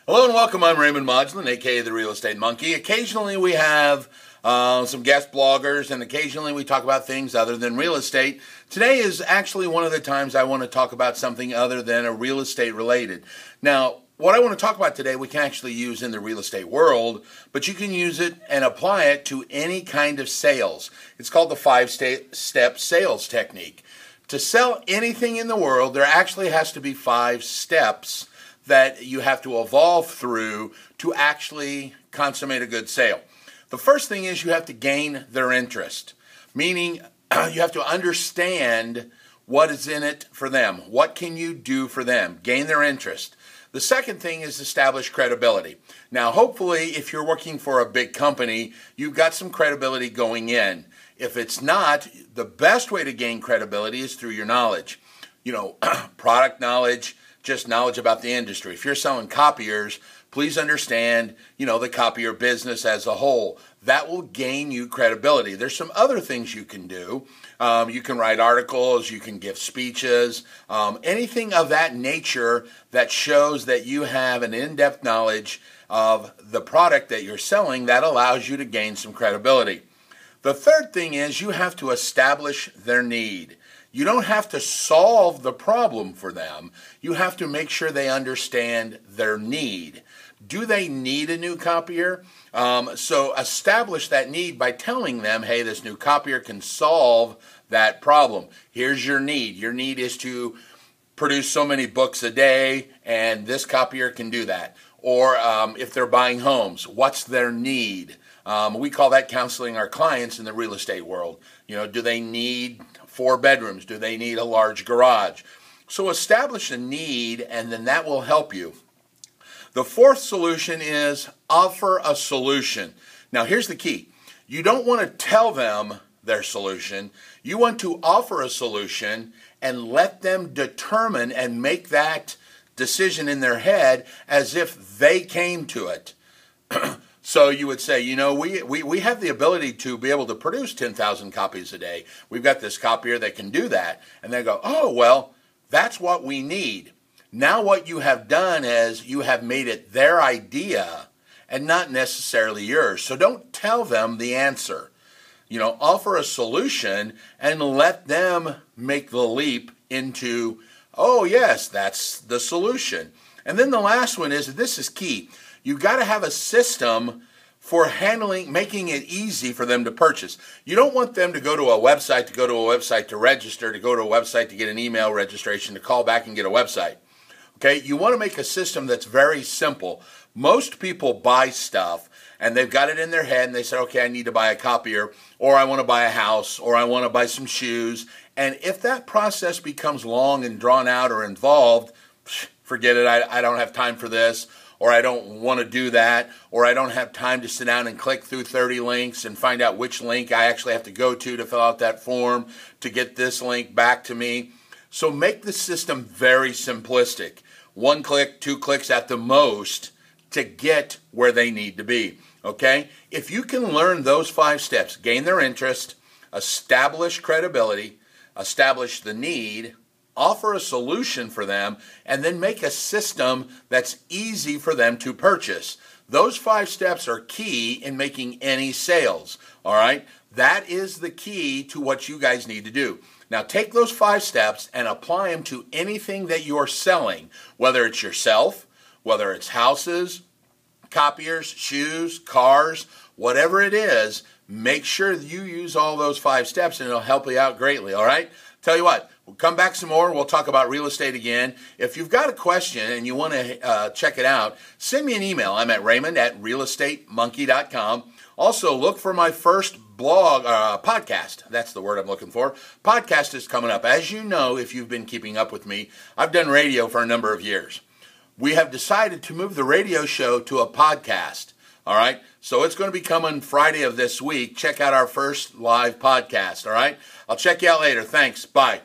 Hello and welcome. I'm Raymond Modulin, aka the Real Estate Monkey. Occasionally we have some guest bloggers, and occasionally we talk about things other than real estate. Today is actually one of the times I want to talk about something other than a real estate related. Now, what I want to talk about today we can actually use in the real estate world, but you can use it and apply it to any kind of sales. It's called the 5-step sales technique. To sell anything in the world, there actually has to be 5 steps that you have to evolve through to actually consummate a good sale. The first thing is you have to gain their interest, meaning you have to understand what is in it for them. What can you do for them? Gain their interest. The second thing is establish credibility. Now, hopefully, if you're working for a big company, you've got some credibility going in. If it's not, the best way to gain credibility is through your knowledge. Product knowledge, just knowledge about the industry. If you're selling copiers, please understand, the copier business as a whole. That will gain you credibility. There's some other things you can do. You can write articles, you can give speeches, anything of that nature that shows that you have an in-depth knowledge of the product that you're selling. That allows you to gain some credibility. The third thing is you have to establish their need. You don't have to solve the problem for them. You have to make sure they understand their need. Do they need a new copier? So establish that need by telling them, hey, this new copier can solve that problem. Here's your need. Your need is to produce so many books a day, and this copier can do that. Or if they're buying homes, what's their need? We call that counseling our clients in the real estate world. Do they need 4 bedrooms? Do they need a large garage? So establish a need, and then that will help you. The fourth solution is offer a solution. Now, here's the key. You don't want to tell them their solution. You want to offer a solution and let them determine and make that decision in their head as if they came to it. So you would say, we have the ability to be able to produce 10,000 copies a day. We've got this copier that can do that. And they go, oh, well, that's what we need. Now what you have done is you have made it their idea and not necessarily yours. So don't tell them the answer. Offer a solution and let them make the leap into, oh, yes, that's the solution. And then the last one is, this is key. You've got to have a system for making it easy for them to purchase. You don't want them to go to a website, to register, to go to a website to get an email registration, to call back and get a website. Okay, you want to make a system that's very simple. Most people buy stuff and they've got it in their head and they say, okay, I need to buy a copier, or I want to buy a house, or I want to buy some shoes. And if that process becomes long and drawn out or involved, forget it, I don't have time for this. Or I don't want to do that, or I don't have time to sit down and click through 30 links and find out which link I actually have to go to fill out that form to get this link back to me. So make the system very simplistic. 1 click, 2 clicks at the most to get where they need to be. Okay? If you can learn those 5 steps, gain their interest, establish credibility, establish the need, offer a solution for them, and then make a system that's easy for them to purchase. Those 5 steps are key in making any sales, all right? That is the key to what you guys need to do. Now take those 5 steps and apply them to anything that you're selling, whether it's yourself, whether it's houses, copiers, shoes, cars, whatever it is. Make sure you use all those 5 steps and it'll help you out greatly, all right? Tell you what, we'll come back some more. We'll talk about real estate again. If you've got a question and you want to check it out, send me an email. I'm at raymond@realestatemonkey.com. Also, look for my first blog, podcast. That's the word I'm looking for. Podcast is coming up. As you know, if you've been keeping up with me, I've done radio for a number of years. We have decided to move the radio show to a podcast. All right, so it's going to be coming Friday of this week. Check out our first live podcast, all right? I'll check you out later. Thanks. Bye.